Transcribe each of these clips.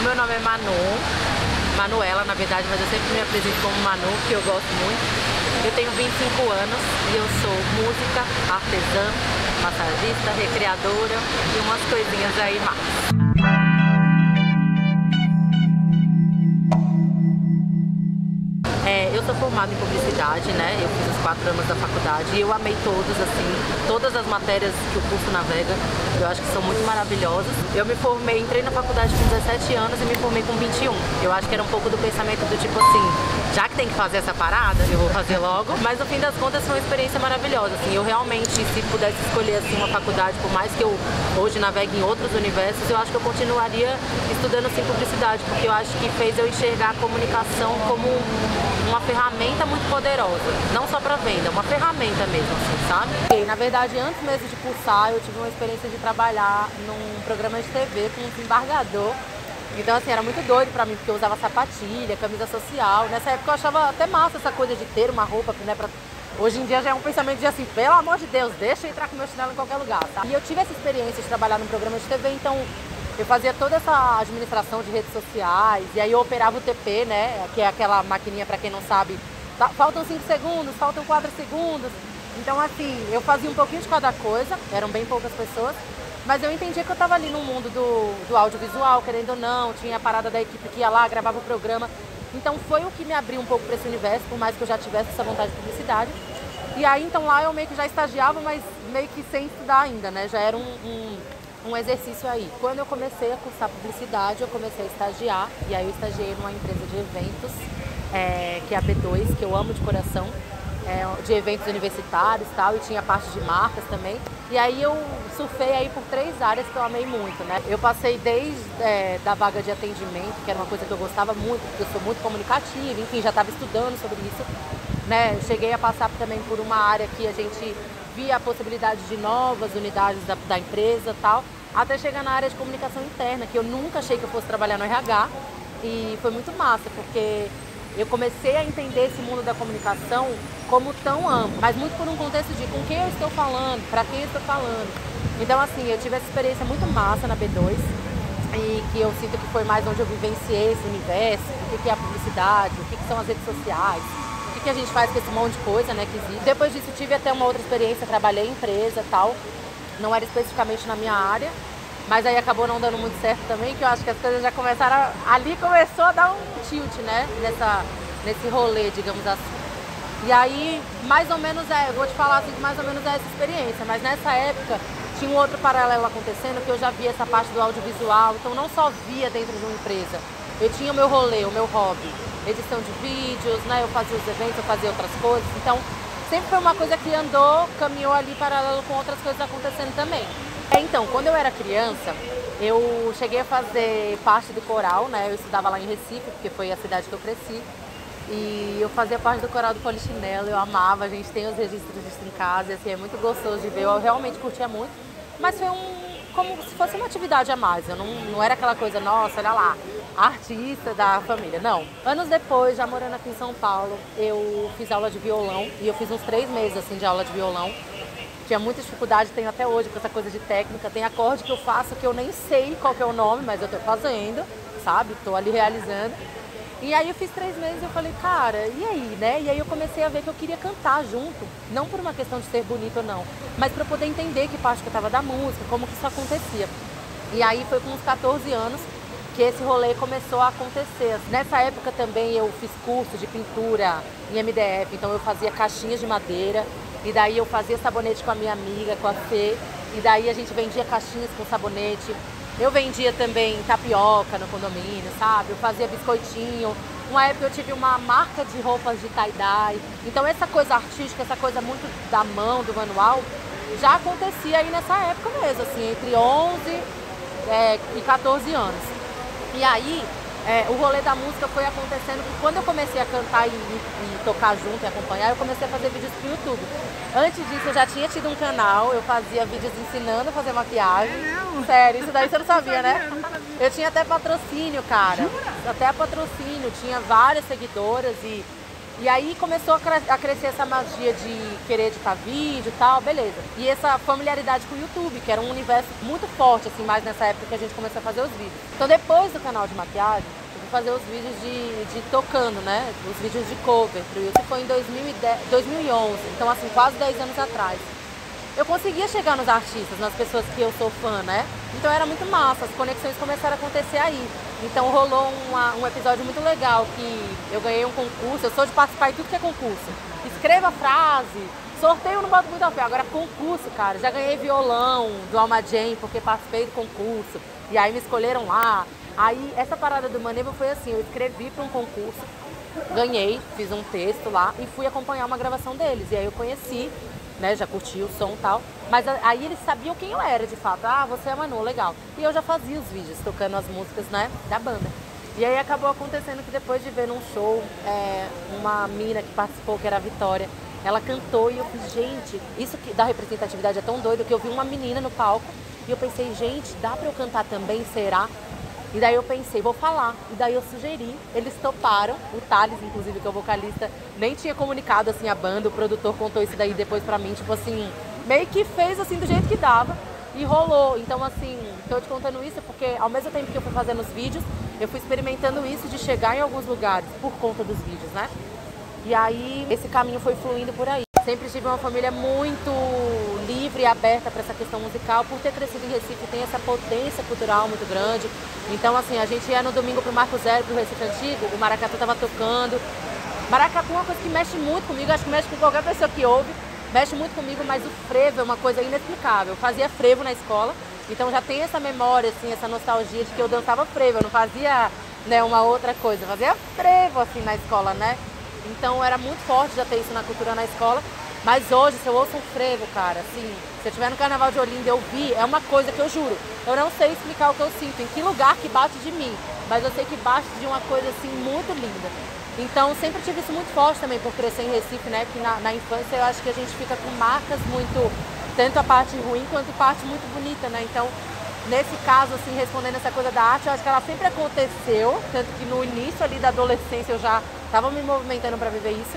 Meu nome é Manuela, na verdade, mas eu sempre me apresento como Manu, porque eu gosto muito. Eu tenho 25 anos e eu sou música, artesã, massagista, recreadora e umas coisinhas aí mais. Eu sou formada em publicidade, né? Eu fiz os 4 anos da faculdade e eu amei todos, assim, todas as matérias que o curso navega, eu acho que são muito maravilhosas. Eu me formei, entrei na faculdade com 17 anos e me formei com 21. Eu acho que era um pouco do pensamento do tipo assim, já que tem que fazer essa parada, eu vou fazer logo. Mas no fim das contas foi uma experiência maravilhosa, assim, eu realmente, se pudesse escolher assim uma faculdade, por mais que eu hoje navegue em outros universos, eu acho que eu continuaria estudando assim publicidade, porque eu acho que fez eu enxergar a comunicação como uma ferramenta muito poderosa, não só para venda, uma ferramenta mesmo, assim, sabe? E, na verdade, antes mesmo de cursar, eu tive uma experiência de trabalhar num programa de TV com um desembargador. Então, assim, era muito doido pra mim, porque eu usava sapatilha, camisa social. Nessa época eu achava até massa essa coisa de ter uma roupa, né? Hoje em dia já é um pensamento de assim, pelo amor de Deus, deixa eu entrar com meu chinelo em qualquer lugar, tá? E eu tive essa experiência de trabalhar num programa de TV, então eu fazia toda essa administração de redes sociais, e aí eu operava o TP, né? Que é aquela maquininha, pra quem não sabe, faltam 5 segundos, faltam 4 segundos. Então, assim, eu fazia um pouquinho de cada coisa, eram bem poucas pessoas, mas eu entendia que eu estava ali no mundo do audiovisual, querendo ou não, tinha a parada da equipe que ia lá, gravava o programa. Então foi o que me abriu um pouco para esse universo, por mais que eu já tivesse essa vontade de publicidade. E aí, então, lá eu meio que já estagiava, mas meio que sem estudar ainda, né? Já era um exercício aí. Quando eu comecei a cursar publicidade, eu comecei a estagiar, e aí eu estagiei numa empresa de eventos, que é a B2, que eu amo de coração, de eventos universitários e tal, e tinha parte de marcas também. E aí eu surfei aí por 3 áreas que eu amei muito, né? Eu passei desde da vaga de atendimento, que era uma coisa que eu gostava muito, porque eu sou muito comunicativa, enfim, já estava estudando sobre isso, né? Cheguei a passar também por uma área que a gente via a possibilidade de novas unidades da empresa e tal, até chegar na área de comunicação interna, que eu nunca achei que eu fosse trabalhar no RH, e foi muito massa, porque eu comecei a entender esse mundo da comunicação como tão amplo, mas muito por um contexto de com quem eu estou falando, para quem eu estou falando. Então, assim, eu tive essa experiência muito massa na B2 e que eu sinto que foi mais onde eu vivenciei esse universo, o que é a publicidade, o que são as redes sociais, o que a gente faz com esse monte de coisa, né, que existe. Depois disso, tive até uma outra experiência, trabalhei em empresa e tal, não era especificamente na minha área, mas aí acabou não dando muito certo também, que eu acho que as coisas já começaram ali começou a dar um tilt, né, nesse rolê, digamos assim. E aí, mais ou menos eu vou te falar assim, que mais ou menos é essa experiência, mas nessa época tinha um outro paralelo acontecendo, que eu já via essa parte do audiovisual, então não só via dentro de uma empresa, eu tinha o meu rolê, o meu hobby, edição de vídeos, né, eu fazia os eventos, eu fazia outras coisas, então sempre foi uma coisa que caminhou ali paralelo com outras coisas acontecendo também. Então, quando eu era criança, eu cheguei a fazer parte do coral, né? Eu estudava lá em Recife, porque foi a cidade que eu cresci. E eu fazia parte do coral do Polichinelo, eu amava, a gente tem os registros disso em casa, e assim, é muito gostoso de ver, eu realmente curtia muito. Mas foi como se fosse uma atividade a mais, eu não era aquela coisa, nossa, olha lá, artista da família, não. Anos depois, já morando aqui em São Paulo, eu fiz aula de violão, e eu fiz uns 3 meses assim, de aula de violão. Tinha muita dificuldade, tenho até hoje com essa coisa de técnica, tem acorde que eu faço que eu nem sei qual que é o nome, mas eu tô fazendo, sabe? Tô ali realizando. E aí eu fiz 3 meses e eu falei, cara, e aí, né? E aí eu comecei a ver que eu queria cantar junto, não por uma questão de ser bonito ou não, mas para poder entender que parte que eu tava da música, como que isso acontecia. E aí foi com uns 14 anos que esse rolê começou a acontecer. Nessa época também eu fiz curso de pintura em MDF, então eu fazia caixinhas de madeira, e daí eu fazia sabonete com a minha amiga, com a Fê, e daí a gente vendia caixinhas com sabonete. Eu vendia também tapioca no condomínio, sabe? Eu fazia biscoitinho. Uma época eu tive uma marca de roupas de tie-dye. Então essa coisa artística, essa coisa muito da mão, do manual, já acontecia aí nessa época mesmo, assim, entre 11 e 14 anos. E aí, o rolê da música foi acontecendo que quando eu comecei a cantar e tocar junto e acompanhar, eu comecei a fazer vídeos pro YouTube. Antes disso, eu já tinha tido um canal, eu fazia vídeos ensinando a fazer maquiagem. Sério, isso daí você não sabia, né? Eu tinha até patrocínio, cara. Até patrocínio, tinha várias seguidoras e E aí começou a crescer essa magia de querer editar vídeo e tal, beleza. E essa familiaridade com o YouTube, que era um universo muito forte, assim, mais nessa época que a gente começou a fazer os vídeos. Então depois do canal de maquiagem, eu fui fazer os vídeos de tocando, né? Os vídeos de cover pro YouTube. Foi em 2011, então assim, quase 10 anos atrás. Eu conseguia chegar nos artistas, nas pessoas que eu sou fã, né? Então era muito massa, as conexões começaram a acontecer aí. Então rolou um episódio muito legal que eu ganhei um concurso, eu sou de participar de tudo que é concurso. Escreva a frase, sorteio eu não boto muito a pé, agora concurso, cara. Já ganhei violão do Alma Jam porque participei do concurso e aí me escolheram lá. Aí essa parada do Maneva foi assim, eu escrevi para um concurso, ganhei, fiz um texto lá e fui acompanhar uma gravação deles. E aí eu conheci, né, já curti o som e tal, mas aí eles sabiam quem eu era de fato. Ah, você é a Manu, legal. E eu já fazia os vídeos, tocando as músicas, né, da banda. E aí acabou acontecendo que depois de ver num show, uma mina que participou, que era a Vitória, ela cantou e eu fiz, gente, isso que da representatividade é tão doido que eu vi uma menina no palco e eu pensei, gente, dá pra eu cantar também, será? E daí eu pensei, vou falar. E daí eu sugeri, eles toparam. O Thales, inclusive, que é o vocalista, nem tinha comunicado assim a banda. O produtor contou isso daí depois pra mim, tipo assim, meio que fez assim do jeito que dava e rolou. Então assim, tô te contando isso porque ao mesmo tempo que eu fui fazendo os vídeos, eu fui experimentando isso de chegar em alguns lugares por conta dos vídeos, né? E aí esse caminho foi fluindo por aí. Sempre tive uma família muito livre e aberta para essa questão musical. Por ter crescido em Recife, tem essa potência cultural muito grande. Então, assim, a gente ia no domingo pro Marco Zero, pro Recife Antigo, o maracatu tava tocando. Maracatu é uma coisa que mexe muito comigo, acho que mexe com qualquer pessoa que ouve. Mexe muito comigo, mas o frevo é uma coisa inexplicável. Eu fazia frevo na escola, então já tem essa memória, assim, essa nostalgia de que eu dançava frevo. Eu não fazia, né, uma outra coisa, eu fazia frevo, assim, na escola, né? Então era muito forte já ter isso na cultura na escola. Mas hoje, se eu ouço um frevo, cara, assim, se eu estiver no Carnaval de Olinda e eu ouvir, é uma coisa que eu juro. Eu não sei explicar o que eu sinto, em que lugar que bate de mim. Mas eu sei que bate de uma coisa, assim, muito linda. Então sempre tive isso muito forte também, por crescer em Recife, né? Que na infância eu acho que a gente fica com marcas muito, tanto a parte ruim quanto a parte muito bonita, né? Então, nesse caso, assim, respondendo essa coisa da arte, eu acho que ela sempre aconteceu, tanto que no início ali da adolescência eu já estava me movimentando para viver isso,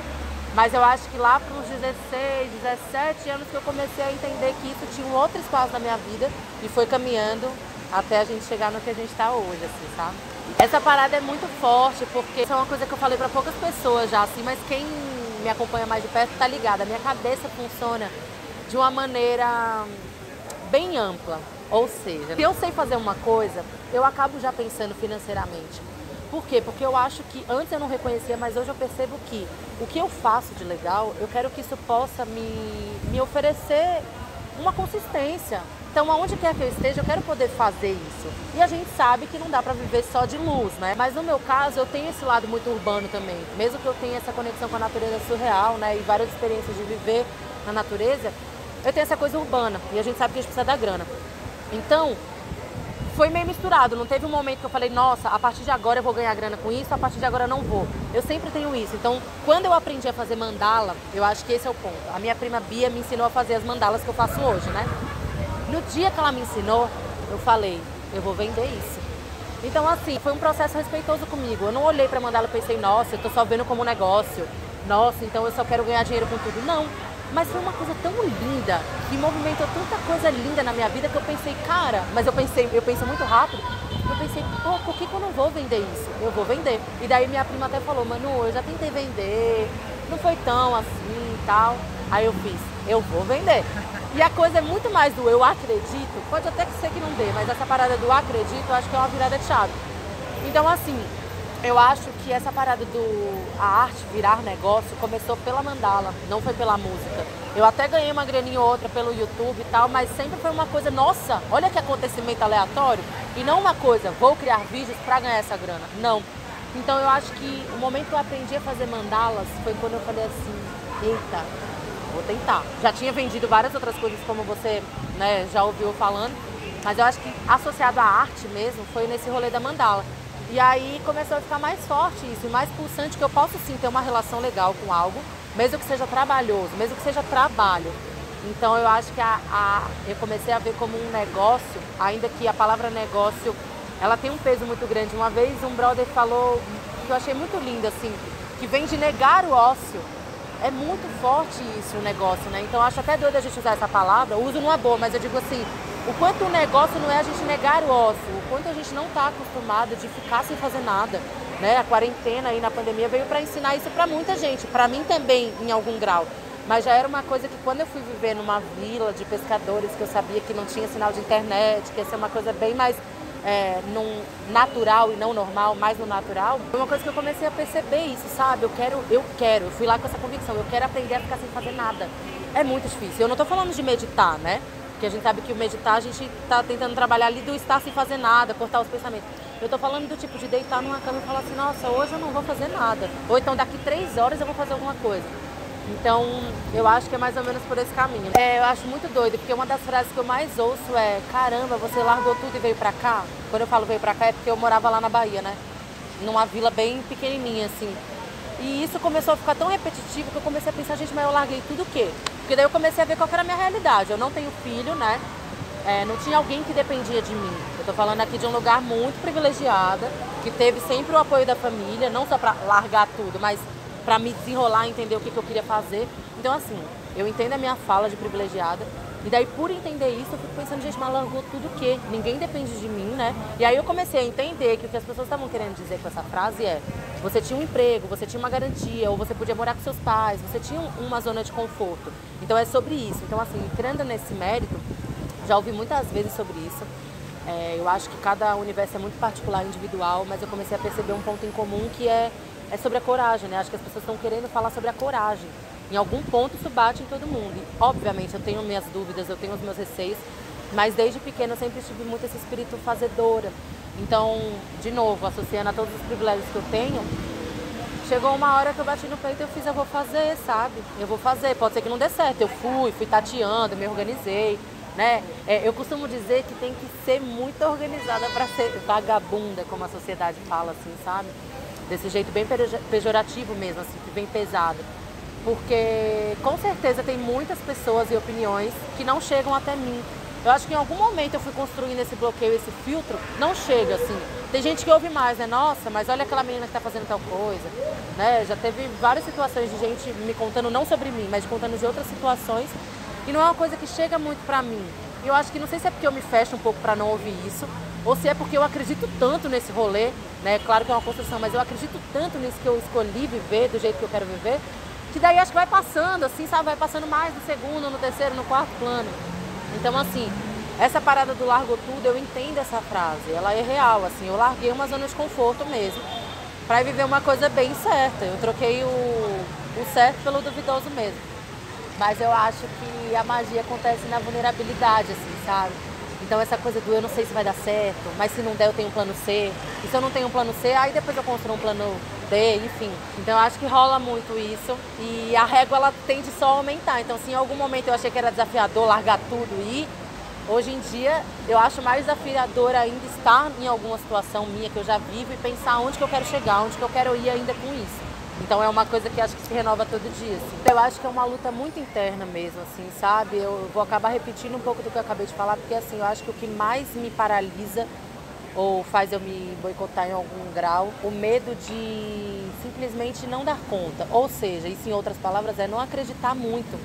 mas eu acho que lá para os 16, 17 anos que eu comecei a entender que isso tinha um outro espaço na minha vida e foi caminhando até a gente chegar no que a gente está hoje, assim, sabe? Essa parada é muito forte, porque isso é uma coisa que eu falei para poucas pessoas já, assim, mas quem me acompanha mais de perto tá ligada. A minha cabeça funciona de uma maneira bem ampla. Ou seja, se eu sei fazer uma coisa, eu acabo já pensando financeiramente. Por quê? Porque eu acho que antes eu não reconhecia, mas hoje eu percebo que o que eu faço de legal, eu quero que isso possa me oferecer uma consistência. Então, aonde quer que eu esteja, eu quero poder fazer isso. E a gente sabe que não dá pra viver só de luz, né? Mas no meu caso, eu tenho esse lado muito urbano também. Mesmo que eu tenha essa conexão com a natureza surreal, né? E várias experiências de viver na natureza, eu tenho essa coisa urbana. E a gente sabe que a gente precisa da grana. Então, foi meio misturado. Não teve um momento que eu falei, nossa, a partir de agora eu vou ganhar grana com isso, a partir de agora eu não vou. Eu sempre tenho isso. Então, quando eu aprendi a fazer mandala, eu acho que esse é o ponto. A minha prima Bia me ensinou a fazer as mandalas que eu faço hoje, né? No dia que ela me ensinou, eu falei, eu vou vender isso. Então, assim, foi um processo respeitoso comigo. Eu não olhei pra mandala e pensei, nossa, eu tô só vendo como negócio. Nossa, então eu só quero ganhar dinheiro com tudo. Não. Mas foi uma coisa tão linda, que movimentou tanta coisa linda na minha vida que eu pensei, cara, mas eu penso muito rápido. Eu pensei, pô, por que eu não vou vender isso? Eu vou vender. E daí minha prima até falou, Manu, eu já tentei vender, não foi tão assim e tal. Aí eu fiz, eu vou vender. E a coisa é muito mais do eu acredito, pode até ser que não dê, mas essa parada do acredito, eu acho que é uma virada de chave. Então, assim, eu acho que essa parada a arte virar negócio começou pela mandala, não foi pela música. Eu até ganhei uma graninha ou outra pelo YouTube e tal, mas sempre foi uma coisa, nossa, olha que acontecimento aleatório. E não uma coisa, vou criar vídeos pra ganhar essa grana. Não. Então eu acho que o momento que eu aprendi a fazer mandalas foi quando eu falei assim, eita, vou tentar. Já tinha vendido várias outras coisas, como você, né, já ouviu falando, mas eu acho que associado à arte mesmo foi nesse rolê da mandala. E aí começou a ficar mais forte isso, e mais pulsante, que eu posso sim ter uma relação legal com algo, mesmo que seja trabalhoso, mesmo que seja trabalho. Então eu acho que eu comecei a ver como um negócio, ainda que a palavra negócio, ela tem um peso muito grande. Uma vez um brother falou, que eu achei muito lindo assim, que vem de negar o ócio. É muito forte isso, o negócio, né? Então eu acho até doido a gente usar essa palavra, eu uso numa boa, mas eu digo assim, o quanto o negócio não é a gente negar o ócio, o quanto a gente não está acostumado de ficar sem fazer nada, né? A quarentena aí na pandemia veio para ensinar isso para muita gente, para mim também em algum grau. Mas já era uma coisa que quando eu fui viver numa vila de pescadores, que eu sabia que não tinha sinal de internet, que ia ser uma coisa bem mais natural e não normal, mais no natural, foi uma coisa que eu comecei a perceber isso, sabe? Eu fui lá com essa convicção, eu quero aprender a ficar sem fazer nada. É muito difícil. Eu não tô falando de meditar, né? Porque a gente sabe que o meditar, a gente tá tentando trabalhar ali do estar sem fazer nada, cortar os pensamentos. Eu tô falando do tipo de deitar numa cama e falar assim, nossa, hoje eu não vou fazer nada. Ou então daqui 3 horas eu vou fazer alguma coisa. Então, eu acho que é mais ou menos por esse caminho. Eu acho muito doido, porque uma das frases que eu mais ouço é caramba, você largou tudo e veio pra cá? Quando eu falo veio pra cá é porque eu morava lá na Bahia, né? Numa vila bem pequenininha, assim. E isso começou a ficar tão repetitivo que eu comecei a pensar, gente, mas eu larguei tudo o quê? Porque daí eu comecei a ver qual era a minha realidade. Eu não tenho filho, né? Não tinha alguém que dependia de mim. Eu tô falando aqui de um lugar muito privilegiado, que teve sempre o apoio da família, não só pra largar tudo, mas para me desenrolar, entender o que eu queria fazer. Então, assim, eu entendo a minha fala de privilegiada. E daí, por entender isso, eu fico pensando, gente, mas largou tudo o quê? Ninguém depende de mim, né? E aí eu comecei a entender que o que as pessoas estavam querendo dizer com essa frase é você tinha um emprego, você tinha uma garantia, ou você podia morar com seus pais, você tinha uma zona de conforto. Então, é sobre isso. Então, assim, entrando nesse mérito, já ouvi muitas vezes sobre isso. Eu acho que cada universo é muito particular, individual, mas eu comecei a perceber um ponto em comum que é sobre a coragem, né? Acho que as pessoas estão querendo falar sobre a coragem. Em algum ponto isso bate em todo mundo. E, obviamente, eu tenho minhas dúvidas, eu tenho os meus receios, mas desde pequena eu sempre tive muito esse espírito fazedora. Então, de novo, associando a todos os privilégios que eu tenho, chegou uma hora que eu bati no peito e eu vou fazer, sabe? Eu vou fazer, pode ser que não dê certo. Eu fui tateando, me organizei, né? Eu costumo dizer que tem que ser muito organizada para ser vagabunda, como a sociedade fala, assim, sabe? Desse jeito bem pejorativo mesmo, assim, que vem pesado. Porque, com certeza, tem muitas pessoas e opiniões que não chegam até mim. Eu acho que em algum momento eu fui construindo esse bloqueio, esse filtro, não chega, assim. Tem gente que ouve mais, né? Nossa, mas olha aquela menina que tá fazendo tal coisa, né? Já teve várias situações de gente me contando, não sobre mim, mas contando de outras situações. E não é uma coisa que chega muito pra mim. E eu acho que, não sei se é porque eu me fecho um pouco pra não ouvir isso, ou se é porque eu acredito tanto nesse rolê, né? Claro que é uma construção, mas eu acredito tanto nisso que eu escolhi viver, do jeito que eu quero viver, que daí acho que vai passando, assim, sabe? Vai passando mais no segundo, no terceiro, no quarto plano. Então, assim, essa parada do largo tudo, eu entendo essa frase, ela é real, assim, eu larguei uma zona de conforto mesmo, pra viver uma coisa bem certa. Eu troquei o certo pelo duvidoso mesmo. Mas eu acho que a magia acontece na vulnerabilidade, assim, sabe? Então essa coisa do eu não sei se vai dar certo, mas se não der eu tenho um plano C. E se eu não tenho um plano C, aí depois eu construo um plano D, enfim. Então eu acho que rola muito isso. E a régua ela tende só a aumentar. Então se em algum momento eu achei que era desafiador largar tudo e ir, hoje em dia eu acho mais desafiador ainda estar em alguma situação minha que eu já vivo e pensar onde que eu quero chegar, onde que eu quero ir ainda com isso. Então é uma coisa que acho que se renova todo dia, assim. Eu acho que é uma luta muito interna mesmo, assim, sabe? Eu vou acabar repetindo um pouco do que eu acabei de falar, porque assim, eu acho que o que mais me paralisa ou faz eu me boicotar em algum grau, o medo de simplesmente não dar conta. Ou seja, isso em outras palavras é não acreditar muito.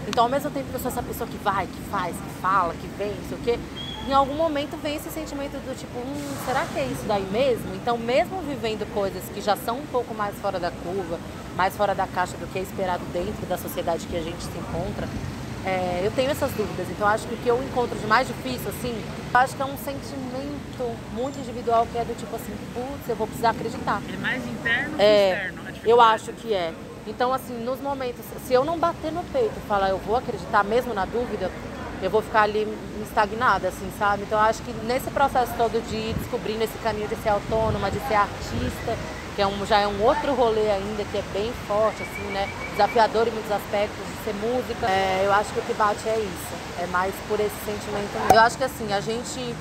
Então ao mesmo tempo que eu sou essa pessoa que vai, que faz, que fala, que vem, não sei o quê, em algum momento vem esse sentimento do tipo, será que é isso daí mesmo? Então, mesmo vivendo coisas que já são um pouco mais fora da curva, mais fora da caixa do que é esperado dentro da sociedade que a gente se encontra, eu tenho essas dúvidas. Então, acho que o que eu encontro de mais difícil, assim, acho que é um sentimento muito individual que é do tipo assim, putz, eu vou precisar acreditar. É mais interno que externo? Eu acho que é. Então, assim, nos momentos, se eu não bater no peito e falar, eu vou acreditar mesmo na dúvida, eu vou ficar ali estagnada, assim, sabe? Então, eu acho que nesse processo todo de ir descobrindo esse caminho de ser autônoma, de ser artista, que já é um outro rolê ainda, que é bem forte, assim, né? Desafiador em muitos aspectos, de ser música. Eu acho que o que bate é isso, é mais por esse sentimento mesmo. Eu acho que, assim, a gente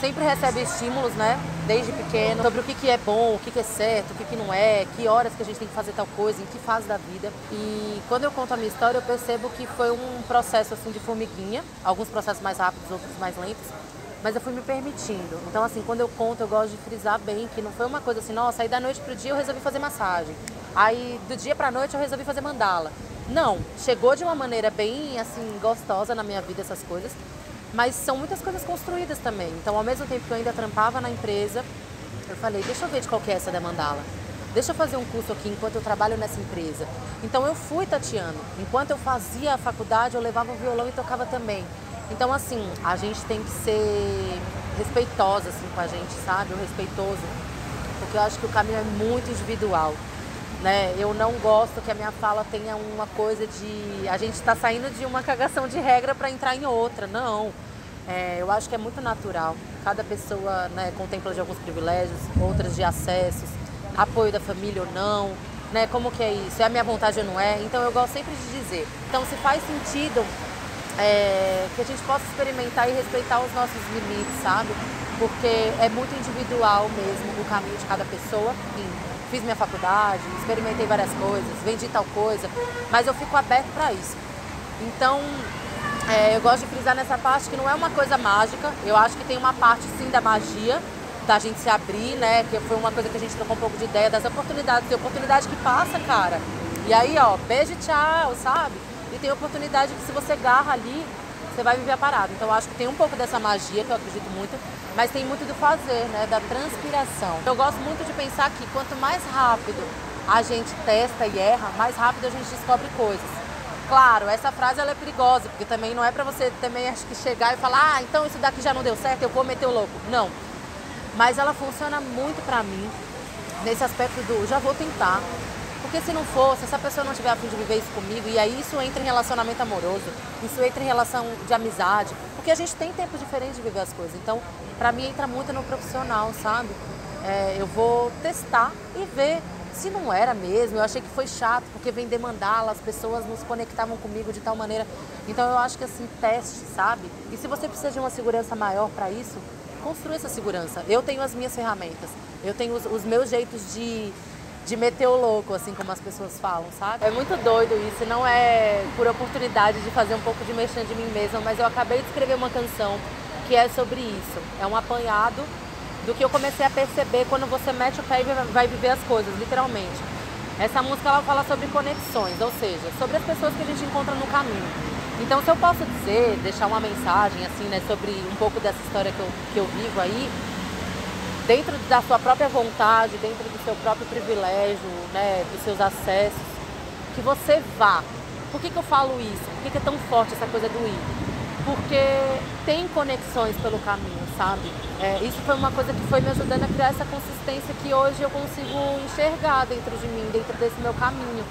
sempre recebe estímulos, né, desde pequeno, sobre o que é bom, o que é certo, o que não é, que horas que a gente tem que fazer tal coisa, em que fase da vida. E quando eu conto a minha história, eu percebo que foi um processo, assim, de formiguinha, alguns processos mais rápidos, outros mais lentos, mas eu fui me permitindo. Então, assim, quando eu conto, eu gosto de frisar bem que não foi uma coisa assim, nossa, aí da noite pro dia eu resolvi fazer massagem. Aí, do dia pra noite, eu resolvi fazer mandala. Não, chegou de uma maneira bem, assim, gostosa na minha vida essas coisas, mas são muitas coisas construídas também. Então, ao mesmo tempo que eu ainda trampava na empresa, eu falei, deixa eu ver de qual que é essa da mandala. Deixa eu fazer um curso aqui enquanto eu trabalho nessa empresa. Então, eu fui tateando. Enquanto eu fazia a faculdade, eu levava o violão e tocava também. Então, assim, a gente tem que ser respeitosa, assim, com a gente, sabe? O respeitoso. Porque eu acho que o caminho é muito individual. Né? Eu não gosto que a minha fala tenha uma coisa de... A gente está saindo de uma cagação de regra para entrar em outra. Não. Eu acho que é muito natural. Cada pessoa, né, contempla de alguns privilégios, outras de acessos, apoio da família ou não. Né? Como que é isso? É a minha vontade ou não é? Então eu gosto sempre de dizer. Então se faz sentido que a gente possa experimentar e respeitar os nossos limites, sabe? Porque é muito individual mesmo o caminho de cada pessoa. Fiz minha faculdade, experimentei várias coisas, vendi tal coisa, mas eu fico aberto para isso. Então, eu gosto de frisar nessa parte que não é uma coisa mágica. Eu acho que tem uma parte, sim, da magia, da gente se abrir, né? Que foi uma coisa que a gente trocou um pouco de ideia das oportunidades. Tem oportunidade que passa, cara. E aí, ó, beijo e tchau, sabe? E tem oportunidade que se você agarra ali, você vai viver a parada. Então, eu acho que tem um pouco dessa magia, que eu acredito muito, mas tem muito do fazer, né? Da transpiração. Eu gosto muito de pensar que quanto mais rápido a gente testa e erra, mais rápido a gente descobre coisas. Claro, essa frase ela é perigosa, porque também não é pra você também acho que chegar e falar, ah, então isso daqui já não deu certo, eu vou meter o louco. Não. Mas ela funciona muito pra mim, nesse aspecto do já vou tentar. Porque se não for, se essa pessoa não tiver a fim de viver isso comigo, e aí isso entra em relacionamento amoroso, isso entra em relação de amizade, porque a gente tem tempos diferentes de viver as coisas. Então, pra mim, entra muito no profissional, sabe? Eu vou testar e ver se não era mesmo. Eu achei que foi chato, porque vender mandala, as pessoas não se conectavam comigo de tal maneira. Então, eu acho que assim, teste, sabe? E se você precisa de uma segurança maior pra isso, construa essa segurança. Eu tenho as minhas ferramentas, eu tenho os meus jeitos de meter o louco, assim como as pessoas falam, sabe? É muito doido isso, não é por oportunidade de fazer um pouco de mexer de mim mesma, mas eu acabei de escrever uma canção que é sobre isso. É um apanhado do que eu comecei a perceber quando você mete o pé e vai viver as coisas, literalmente. Essa música, ela fala sobre conexões, ou seja, sobre as pessoas que a gente encontra no caminho. Então, se eu posso dizer, deixar uma mensagem, assim, né, sobre um pouco dessa história que eu vivo aí, dentro da sua própria vontade, dentro do seu próprio privilégio, né, dos seus acessos, que você vá. Por que eu falo isso? Por que é tão forte essa coisa do ir? Porque tem conexões pelo caminho, sabe? Isso foi uma coisa que foi me ajudando a criar essa consistência que hoje eu consigo enxergar dentro de mim, dentro desse meu caminho.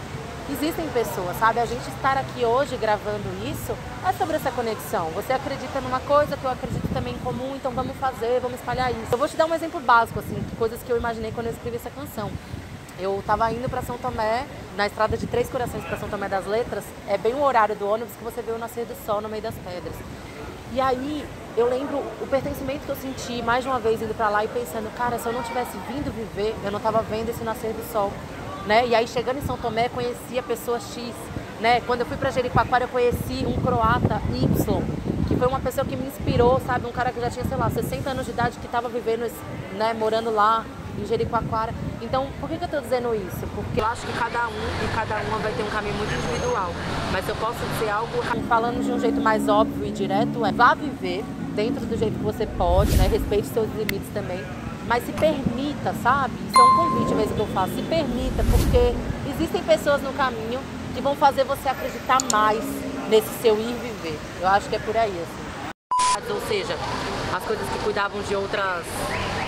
Existem pessoas, sabe? A gente estar aqui hoje gravando isso é sobre essa conexão. Você acredita numa coisa que eu acredito também em comum, então vamos fazer, vamos espalhar isso. Eu vou te dar um exemplo básico, assim, de coisas que eu imaginei quando eu escrevi essa canção. Eu estava indo para São Tomé, na estrada de Três Corações para São Tomé das Letras, é bem o horário do ônibus que você vê o nascer do sol no meio das pedras. E aí eu lembro o pertencimento que eu senti mais de uma vez indo para lá e pensando, cara, se eu não tivesse vindo viver, eu não estava vendo esse nascer do sol. Né? E aí chegando em São Tomé, conheci a pessoa X, né? Quando eu fui para Jericoacoara, eu conheci um croata Y, que foi uma pessoa que me inspirou, sabe? Um cara que já tinha, sei lá, 60 anos de idade, que estava vivendo, né, morando lá em Jericoacoara. Então, por que eu estou dizendo isso? Porque eu acho que cada um e cada uma vai ter um caminho muito individual. Mas eu posso dizer algo, falando de um jeito mais óbvio e direto, vá viver dentro do jeito que você pode, né? Respeite seus limites também. Mas se permita, sabe? Isso é um convite mesmo que eu faço. Se permita, porque existem pessoas no caminho que vão fazer você acreditar mais nesse seu ir viver. Eu acho que é por aí, assim. Ou seja, as coisas que cuidavam de outras...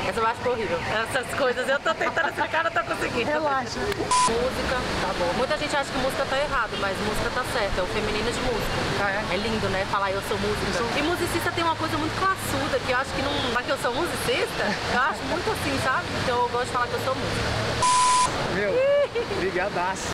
Essa eu acho horrível. Essas coisas eu tô tentando explicar, não tô conseguindo. Relaxa. Música, tá bom. Muita gente acha que música tá errado, mas música tá certa. É o feminino de música. É lindo, né? Falar eu sou música. E musicista tem uma coisa muito classuda, que eu acho que não... Mas que eu sou musicista, eu acho muito assim, sabe? Então eu gosto de falar que eu sou música. Meu, brigadaço.